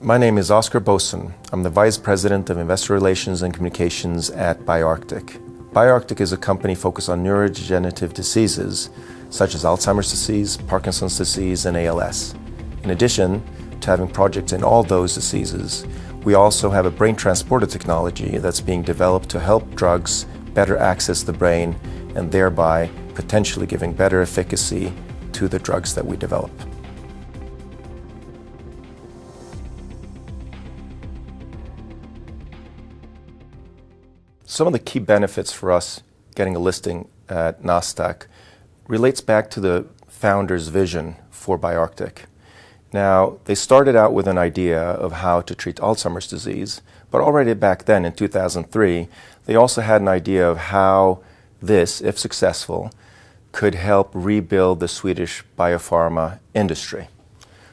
My name is Oskar Bosson. I'm the Vice President of Investor Relations and Communications at BioArctic. BioArctic is a company focused on neurodegenerative diseases such as Alzheimer's disease, Parkinson's disease, and ALS. In addition to having projects in all those diseases, we also have a brain transporter technology that's being developed to help drugs better access the brain and thereby potentially giving better efficacy to the drugs that we develop. Some of the key benefits for us getting a listing at Nasdaq relates back to the founder's vision for BioArctic. Now, they started out with an idea of how to treat Alzheimer's disease, but already back then in 2003, they also had an idea of how this, if successful, could help rebuild the Swedish biopharma industry.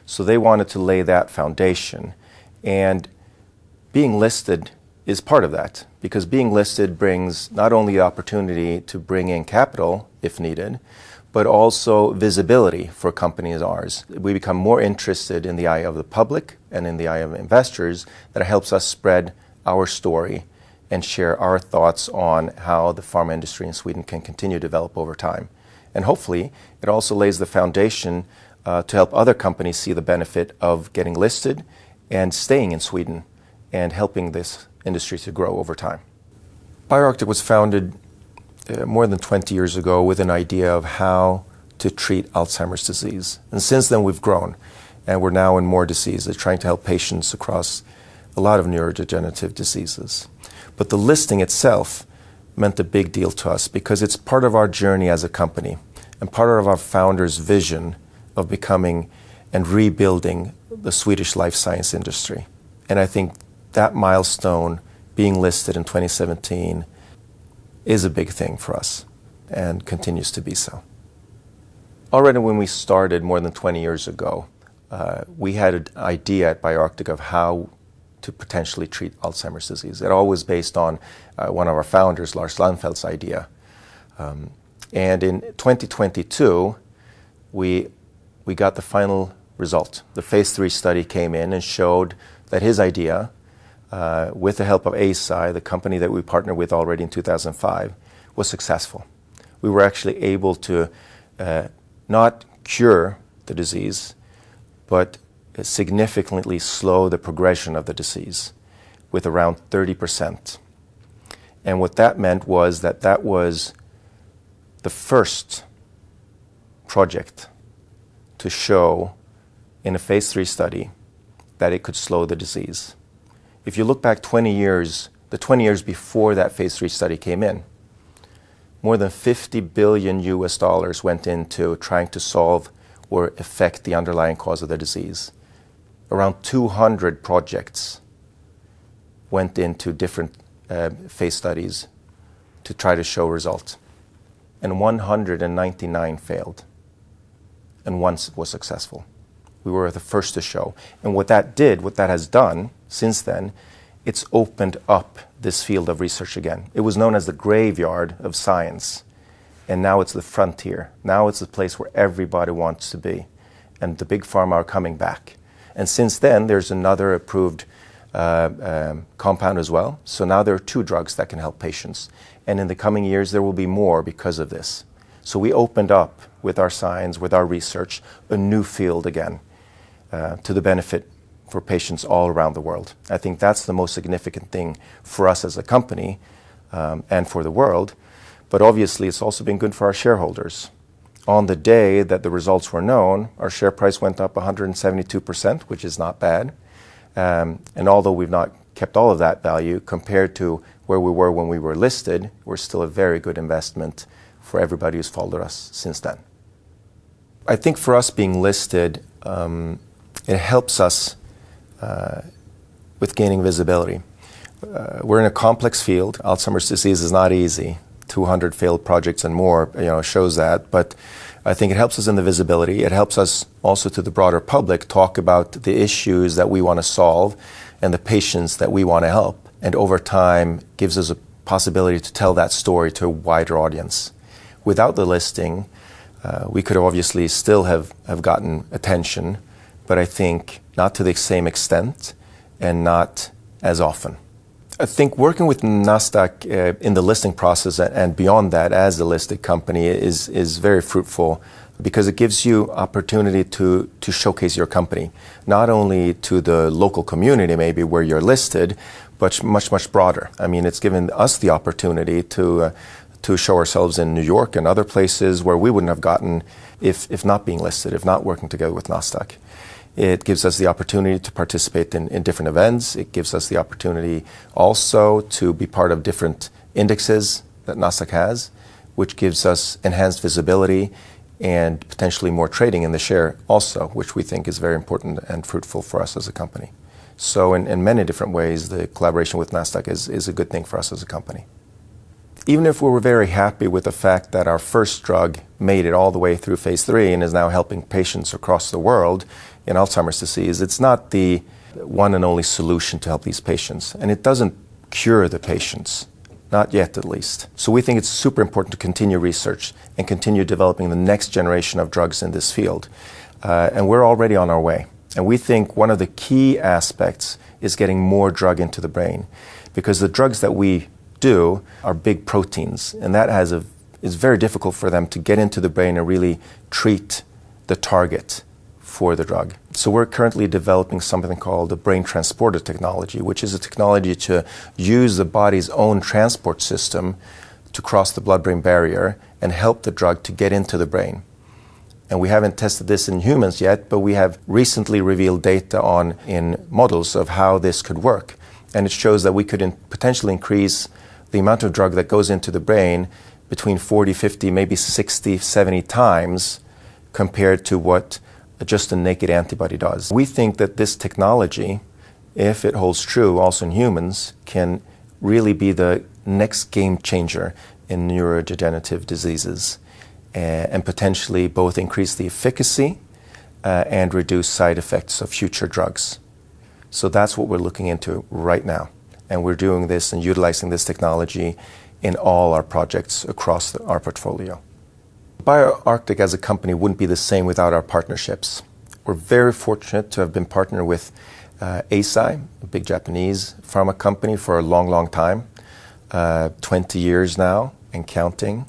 So they wanted to lay that foundation, and being listed is part of that, because being listed brings not only the opportunity to bring in capital if needed, but also visibility for companies ours. We become more interested in the eye of the public and in the eye of investors. That helps us spread our story and share our thoughts on how the pharma industry in Sweden can continue to develop over time. And hopefully, it also lays the foundation to help other companies see the benefit of getting listed and staying in Sweden and helping this industry to grow over time. BioArctic was founded more than 20 years ago with an idea of how to treat Alzheimer's disease. And since then we've grown, and we're now in more diseases, trying to help patients across a lot of neurodegenerative diseases. But the listing itself meant a big deal to us because it's part of our journey as a company and part of our founder's vision of becoming and rebuilding the Swedish life science industry. And I think that milestone, being listed in 2017, is a big thing for us and continues to be so. Already when we started more than 20 years ago, we had an idea at BioArctic of how to potentially treat Alzheimer's disease. It all was based on one of our founders, Lars Lannfeldt's idea. And in 2022, we got the final result. The phase 3 study came in and showed that his idea, with the help of ASI, the company that we partnered with already in 2005, was successful. We were actually able to not cure the disease, but significantly slow the progression of the disease with around 30%. And what that meant was that was the first project to show in a phase 3 study that it could slow the disease. If you look back 20 years, the 20 years before that phase 3 study came in, more than $50 billion went into trying to solve or affect the underlying cause of the disease. Around 200 projects went into different phase studies to try to show results. And 199 failed. And one was successful. We were the first to show. And what that has done since then, it's opened up this field of research again. It was known as the graveyard of science, and now it's the frontier. Now it's the place where everybody wants to be, and the big pharma are coming back. And since then, there's another approved compound as well. So now there are 2 drugs that can help patients. And in the coming years, there will be more because of this. So we opened up with our science, with our research, a new field again to the benefit for patients all around the world. I think that's the most significant thing for us as a company and for the world. But obviously, it's also been good for our shareholders. On the day that the results were known, our share price went up 172%, which is not bad. And although we've not kept all of that value compared to where we were when we were listed, we're still a very good investment for everybody who's followed us since then. I think for us being listed, it helps us with gaining visibility. We're in a complex field. Alzheimer's disease is not easy. 200 failed projects and more, shows that. But I think it helps us in the visibility. It helps us also to the broader public talk about the issues that we want to solve and the patients that we want to help. And over time, gives us a possibility to tell that story to a wider audience. Without the listing, we could obviously still have gotten attention, but I think not to the same extent and not as often. I think working with Nasdaq in the listing process and beyond that as a listed company is very fruitful, because it gives you opportunity to showcase your company, not only to the local community maybe where you're listed, but much broader. I mean, it's given us the opportunity to show ourselves in New York and other places where we wouldn't have gotten if not being listed, if not working together with Nasdaq. It gives us the opportunity to participate in different events. It gives us the opportunity also to be part of different indexes that Nasdaq has, which gives us enhanced visibility and potentially more trading in the share also, which we think is very important and fruitful for us as a company. So in many different ways, the collaboration with Nasdaq is a good thing for us as a company. Even if we were very happy with the fact that our first drug made it all the way through phase 3 and is now helping patients across the world in Alzheimer's disease, it's not the one and only solution to help these patients. And it doesn't cure the patients, not yet at least. So we think it's super important to continue research and continue developing the next generation of drugs in this field. And we're already on our way. And we think one of the key aspects is getting more drug into the brain, because the drugs that we do are big proteins, and that is very difficult for them to get into the brain and really treat the target for the drug. So we're currently developing something called the brain transporter technology, which is a technology to use the body's own transport system to cross the blood-brain barrier and help the drug to get into the brain. And we haven't tested this in humans yet, but we have recently revealed data in models of how this could work. And it shows that we could potentially increase the amount of drug that goes into the brain between 40, 50, maybe 60, 70 times compared to what just a naked antibody does. We think that this technology, if it holds true also in humans, can really be the next game changer in neurodegenerative diseases, and potentially both increase the efficacy and reduce side effects of future drugs. So that's what we're looking into right now. And we're doing this and utilizing this technology in all our projects across our portfolio. BioArctic as a company wouldn't be the same without our partnerships. We're very fortunate to have been partnered with Eisai, a big Japanese pharma company, for a long time, 20 years now and counting.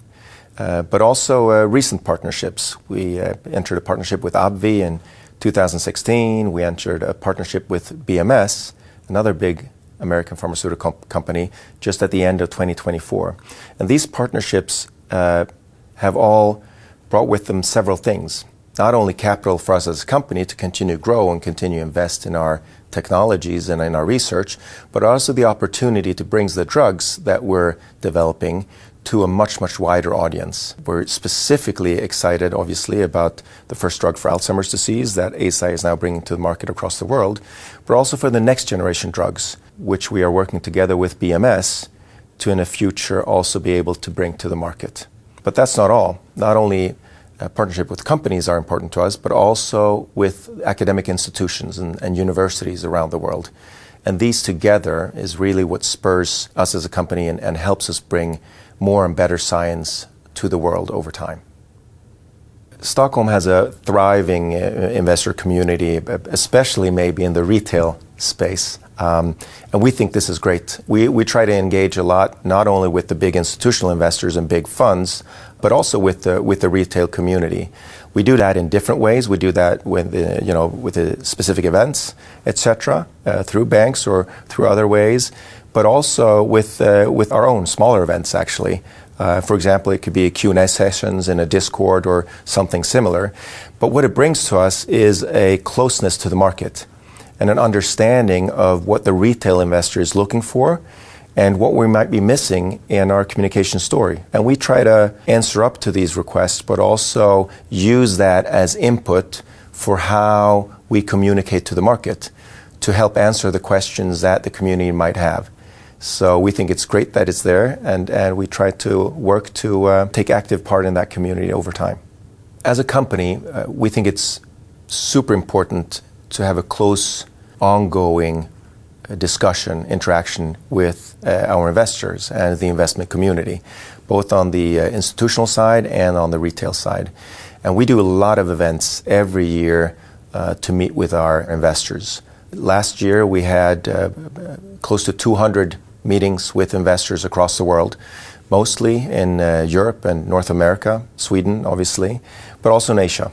But also recent partnerships. We entered a partnership with AbbVie in 2016. We entered a partnership with BMS, another big American pharmaceutical company, just at the end of 2024. And these partnerships have all brought with them several things. Not only capital for us as a company to continue to grow and continue to invest in our technologies and in our research, but also the opportunity to bring the drugs that we're developing to a much wider audience. We're specifically excited, obviously, about the first drug for Alzheimer's disease that Eisai is now bringing to the market across the world, but also for the next generation drugs, which we are working together with BMS to in the future also be able to bring to the market. But that's not all. Not only a partnership with companies are important to us, but also with academic institutions and universities around the world. And these together is really what spurs us as a company and helps us bring more and better science to the world over time. Stockholm has a thriving investor community, especially maybe in the retail space. And we think this is great. We try to engage a lot, not only with the big institutional investors and big funds, but also with the retail community. We do that in different ways. We do that with the specific events, etc., through banks or through other ways, but also with our own smaller events, actually. For example, it could be Q&A sessions in a Discord or something similar. But what it brings to us is a closeness to the market and an understanding of what the retail investor is looking for and what we might be missing in our communication story. And we try to answer up to these requests, but also use that as input for how we communicate to the market to help answer the questions that the community might have. So we think it's great that it's there, and we try to work to take active part in that community over time. As a company, we think it's super important to have a close, ongoing discussion, interaction with our investors and the investment community, both on the institutional side and on the retail side. And we do a lot of events every year to meet with our investors, Last year we had close to 200 meetings with investors across the world, mostly in Europe and North America, Sweden obviously, but also in Asia.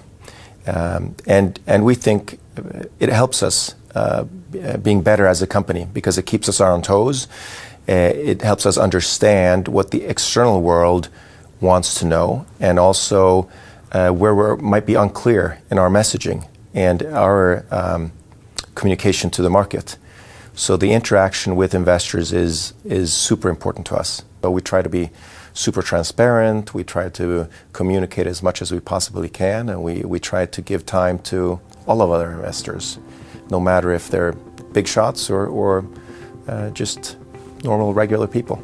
And we think it helps us being better as a company because it keeps us on our toes. It helps us understand what the external world wants to know, and also where we might be unclear in our messaging and our communication to the market. So the interaction with investors is super important to us. But we try to be super transparent, we try to communicate as much as we possibly can, and we try to give time to all of our investors, no matter if they're big shots or just normal, regular people.